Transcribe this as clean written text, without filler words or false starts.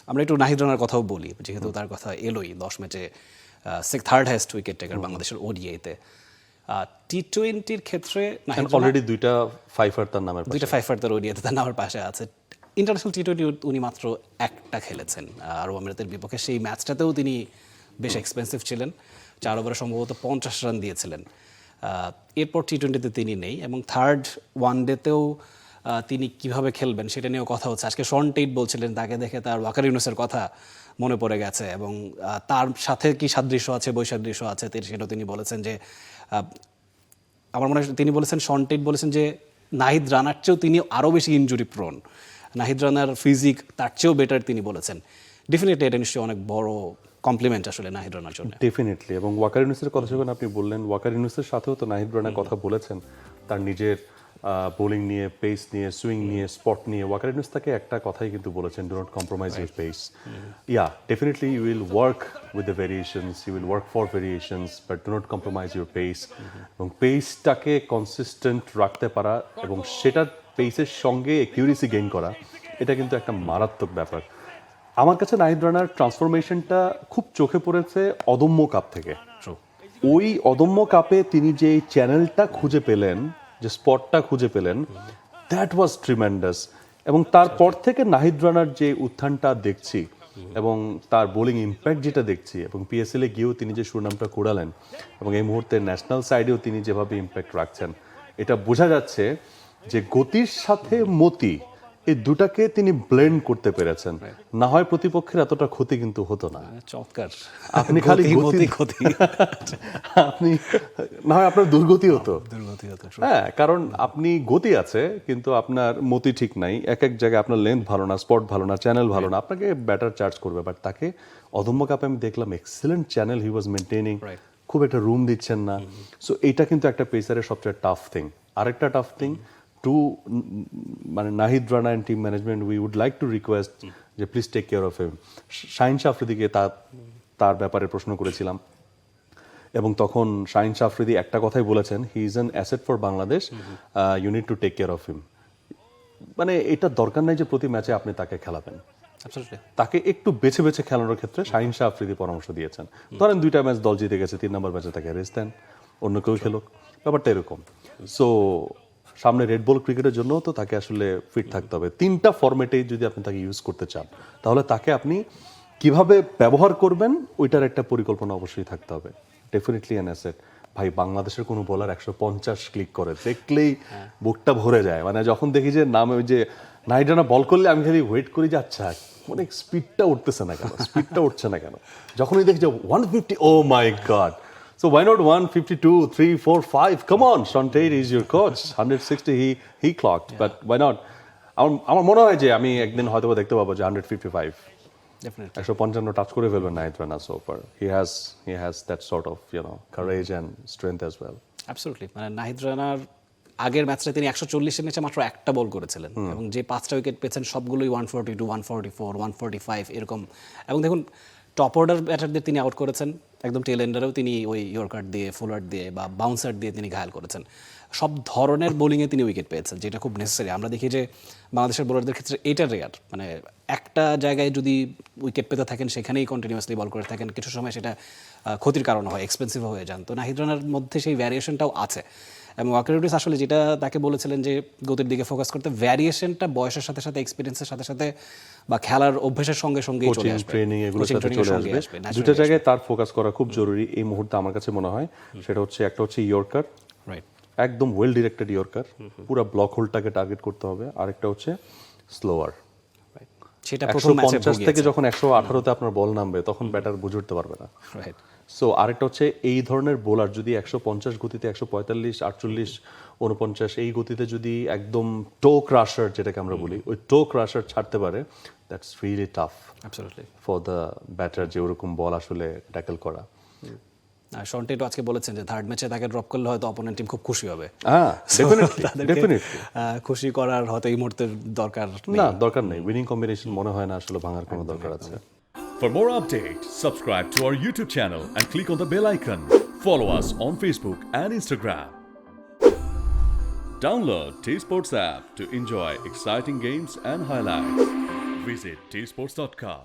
আমরা একটু নাহিদ রানার কথাও বলি, যেহেতু তার কথা এলোই, 10 ম্যাচে থার্ড হাইয়েস্ট উইকেট টেকার বাংলাদেশের ওডিআইতে। টি-20-র ক্ষেত্রে অলরেডি দুইটা ফাইফার তার নামের পাশে, দুইটা ফাইফার তার ওডিআইতে তার নামের পাশে আছে। ইন্টারন্যাশনাল টি-20 উনি মাত্র একটা খেলেছেন আরব আমিরাতের বিপক্ষে, সেই ম্যাচটাতেও তিনি বেশ এক্সপেন্সিভ ছিলেন, 4 ওভারে সম্ভবত 50 রান দিয়েছিলেন। এরপর টি-20-তে তিনি নেই, এবং থার্ড ওয়ানডেতেও তিনি কিভাবে খেলবেন সেটা নিয়েও কথা হচ্ছে। আজকে শন টেইট বলছিলেন তাকে দেখে তার ওয়াকার ইউনুসের কথা মনে পড়ে গেছে, এবং তার সাথে কি সাদৃশ্য আছে, বৈসাদৃশ্য আছে সেটাও তিনি বলেছেন। যে আমার মনে হয় তিনি বলেছেন, শন টেইট বলেছেন যে নাহিদ রানার চেয়েও তিনি আরও বেশি ইনজুরি প্রোন, নাহিদ রানার ফিজিক তার চেয়েও বেটার তিনি বলেছেন। ডেফিনেটলি এটা নিশ্চয়ই অনেক বড় কমপ্লিমেন্ট আসলে নাহিদ রানার জন্য। ডেফিনেটলি। এবং ওয়াকার ইউনুসের কথা যখন আপনি বললেন, ওয়াকার ইউনুসের সাথেও তো নাহিদ রানা কথা বলেছেন তার নিজের বোলিং নিয়ে, পেস নিয়ে, সুইং নিয়ে, স্পট নিয়ে। ওয়াকার ইউনুস তাকে একটা কথাই কিন্তু বলেছেন, do not compromise your pace. Definitely you will work with the variations, you will work for variations, but do not compromise your pace. এবং পেসটাকে কনসিস্টেন্ট রাখতে পারা এবং সেটার পেসের সঙ্গে অ্যাকিউরেসি গেইন করা, এটা কিন্তু একটা মারাত্মক ব্যাপার। আমার কাছে নাহিদ রানার ট্রান্সফরমেশনটা খুব চোখে পড়েছে অদম্য কাপ থেকে। ওই অদম্য কাপে তিনি যে চ্যানেলটা খুঁজে পেলেন, যে স্পটটা খুঁজে পেলেন, দ্যাট ওয়াজ ট্রিমেন্ডাস। এবং তারপর থেকে নাহিদ রানার যে উত্থানটা দেখছি এবং তার বোলিং ইম্প্যাক্ট যেটা দেখছি, এবং পিএসএল এ গিয়েও তিনি যে সুনামটা কুড়ালেন, এবং এই মুহূর্তে ন্যাশনাল সাইডেও তিনি যেভাবে ইম্প্যাক্ট রাখছেন, এটা বোঝা যাচ্ছে যে গতির সাথে মতি এই দুটাকে তিনি ব্লেন্ড করতে পেরেছেন। না হয় প্রতিপক্ষের এতটা ক্ষতি কিন্তু হতো না। চমৎকার। আপনি খালি ক্ষতি আপনি না হয় আপনার দুর্গতি হতো। হ্যাঁ, কারণ আপনি গতি আছে কিন্তু আপনার মতি ঠিক নাই, এক এক জায়গায় আপনার লেন্থ ভালো না, স্পট ভালো না, চ্যানেল ভালো না, আপনাকে ব্যাটার চার্জ করবে। বাট তাকে অদম্য কাপে আমি দেখলাম এক্সিলেন্ট চ্যানেল হি ওয়াজ মেনটেনিং, খুব একটা রুম দিচ্ছেন না। সো এইটা কিন্তু একটা পেসারের সবচেয়ে টাফ থিং। আরেকটা টাফ থিং টু, মানে Nahid Rana and team management, we would like to request যে please take care of him. Shaheen Shah আফ্রিদিকে তার ব্যাপারে প্রশ্ন করেছিলাম, এবং তখন শাহিন শাহ আফ্রিদি একটা কথাই বলেছেন, he is an asset for Bangladesh, you need to take care of him. মানে এটা দরকার নাই যে প্রতি ম্যাচে আপনি তাকে খেলাবেন, তাকে একটু বেছে বেছে খেলানোর ক্ষেত্রে শাহিন শাহ আফ্রিদি পরামর্শ দিয়েছেন। ধরেন 2টা ম্যাচ দল জিতে গেছে, 3 নম্বর ম্যাচে তাকে রেস্ট দেন, অন্য কেউ খেলুক, ব্যাপারটা এরকম। সো সামনে রেড বল ক্রিকেটের জন্য তো তাকে আসলে ফিট থাকতে হবে। 3টা ফরম্যাটেই যদি আপনি তাকে ইউজ করতে চান, তাহলে তাকে আপনি কিভাবে ব্যবহার করবেন ওইটার একটা পরিকল্পনা অবশ্যই থাকতে হবে। Definitely an asset. ভাই, বাংলাদেশের কোনো বোলার 150 ক্লিক করে, দেখলেই বুকটা ভরে যায়। মানে যখন দেখি যে নামে ওই যে নাহিদ রানা বল করলে আমি খালি ওয়েট করি যে আচ্ছা অনেক স্পিডটা উঠতেছে না কেন, স্পিডটা উঠছে না কেন। যখনই দেখি যে 150, ও মাই god. So why not 152, 3, 4, 5? Come on, Sean Tate is your coach. 160 he clocked, but why not? আমার মনে হয় যে আমি একদিন হয়তো দেখতে পাবো যে 155, 155 টাচ করে ফেলবেন Nahid Rana. So far he has that sort of courage and strength as well. Absolutely. মানে নাহিদ রানার আগের ম্যাচটা তিনি 140 ম্যাচে মাত্র একটা বল করেছিলেন, এবং যে 5টা উইকেট পেয়েছেন সবগুলোই 142, 144, 145 এরকম। এবং দেখুন, টপ অর্ডার ব্যাটারদের তিনি আউট করেছেন, একদম টেল এন্ডারেও তিনি ওই ইয়র্কার দিয়ে, ফুলার দিয়ে বা বাউন্সার দিয়ে তিনি ঘায়াল করেছেন। সব ধরনের বোলিংয়ে তিনি উইকেট পেয়েছেন, যেটা খুব নেসেসারি। আমরা দেখি যে বাংলাদেশের বোলারদের ক্ষেত্রে এটা রেয়ার, মানে একটা জায়গায় যদি উইকেট পেতে থাকেন সেখানেই কন্টিনিউয়াসলি বল করে থাকেন, কিছু সময় সেটা ক্ষতির কারণ হয়, এক্সপেন্সিভ হয়ে যান। তো নাহিদ রানার মধ্যে সেই ভ্যারিয়েশনটাও আছে, এবং ওয়াকার ইউনুস আসলে যেটা তাকে বলেছিলেন যে গতির দিকে ফোকাস করতে, ভ্যারিয়েশনটা বয়সের সাথে সাথে, এক্সপিরিয়েন্সের সাথে সাথে বা খেলার অভ্যাসের সঙ্গে সঙ্গেই চলে আসবে, ট্রেনিং এগুলোর সাথে চলে আসবে। দুটো জায়গায় তার ফোকাস করা খুব জরুরি এই মুহূর্তে আমার কাছে মনে হয়। সেটা হচ্ছে, একটা হচ্ছে ইয়র্কার, একদম ওয়েল ডিরেক্টেড ইয়র্কার, পুরো ব্লক হোলটাকে টার্গেট করতে হবে। আরেকটা হচ্ছে স্লোয়ার, সেটা 150 থেকে যখন 118-তে আপনার বল নামবে তখন ব্যাটার বুঝে উঠতে পারবে না। সো আরেকটা হচ্ছে, এই ধরনের বোলার যদি 150 গতিতে, 145, 48, 49 এই গতিতে যদি একদম টো ক্রাশার যেটাকে আমরা বলি, ওই টো ক্রাশার ছাড়তে পারে, that's really tough for the batter, যে ওরকম বল আসলে ট্যাকল করা। শন টেট আজকে বলেছেন যে থার্ড ম্যাচে তাকে ড্রপ করলে হয়তো অপোনেন্ট টিম খুব খুশি হবে। ডেফিনেটলি খুশি করার হয়তো এই মুহূর্তে দরকার নেই। উইনিং কম্বিনেশন মনে হয় না আসলে ভাঙার কোনো দরকার আছে। For more updates, subscribe to our YouTube channel and click on the bell icon. Follow us on Facebook and Instagram. Download T-Sports app to enjoy exciting games and highlights. Visit tsports.com.